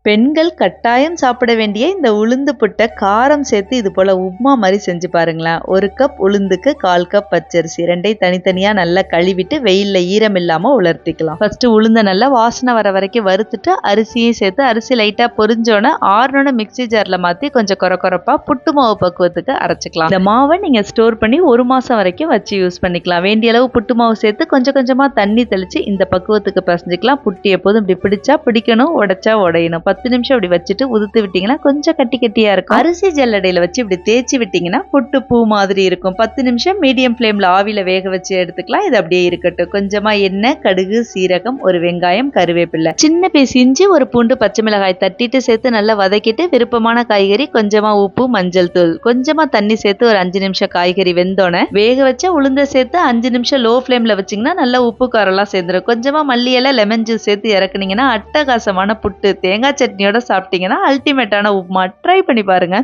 பெண்கள் கட்டாயம் சாப்பிட வேண்டிய இந்த உளுந்து புட்டை காரம் சேர்த்து இது போல உப்மா மாதிரி செஞ்சு பாருங்களேன். 1 கப் உளுந்துக்கு 1/4 கப் பச்சரிசி ரெண்டையும் தனித்தனியா நல்லா கழுவிட்டு வெயில்ல ஈரம் இல்லாம உலர்த்திக்கலாம். ஃபர்ஸ்ட் உளுந்த நல்லா வாசனை வர வரைக்கும் வறுத்துட்டு அரிசியும் சேர்த்து அரிசி லைட்டா பொரிஞ்சோன்னு ஆறுனோட மிக்ஸி ஜார்ல மாத்தி கொஞ்சம் கொரப்பா புட்டு மாவு பக்குவத்துக்கு அரைச்சிக்கலாம். இந்த மாவை நீங்க ஸ்டோர் பண்ணி 1 மாசம் வரைக்கும் வச்சு யூஸ் பண்ணிக்கலாம். வேண்டிய அளவு புட்டு மாவு சேர்த்து கொஞ்சம் கொஞ்சமா தண்ணி தெளிச்சு இந்த பக்குவத்துக்கு பிசைஞ்சுக்கலாம். புட்டு எப்போதும் இப்படி பிடிச்சா பிடிக்கணும், உடைச்சா உடையணும். 10 நிமிஷம் இப்படி வச்சுட்டு உதுத்து விட்டீங்கன்னா கொஞ்சம் கட்டியா இருக்கும். அரிசி ஜல்லடையில வச்சு இப்படி தேய்ச்சி விட்டீங்கன்னா புட்டு பூ மாதிரி இருக்கும். 10 நிமிஷம் மீடியம் ஃப்ளேம்ல ஆவியில வேக வச்சு எடுத்துக்கலாம். இது அப்படியே இருக்கட்டும். கொஞ்சமா எண்ணெய், கடுகு, சீரகம், ஒரு வெங்காயம், கருவேப்பிலை, சின்ன பீஸ் இஞ்சி, ஒரு பூண்டு, பச்சை மிளகாய் தட்டிட்டு சேர்த்து நல்லா வதக்கிட்டு விருப்பமான காய்கறி, கொஞ்சமா உப்பு, மஞ்சள் தூள், கொஞ்சமா தண்ணி சேர்த்து ஒரு 5 நிமிஷம் காய்கறி வெந்தோடனே வேக வச்ச உளுந்த சேர்த்து 5 நிமிஷம் லோ ஃப்ளேம்ல வச்சீங்கன்னா நல்லா உப்பு காரெல்லாம் சேர்ந்துடும். கொஞ்சமா மல்லி இலை, லெமன் ஜூஸ் சேர்த்து இறக்குனீங்கன்னா அட்டகாசமான புட்டு தேங்காய் சட்னியோட சாப்பிட்டீங்கன்னா அல்டிமேட்டான உப்புமா. ட்ரை பண்ணி பாருங்க.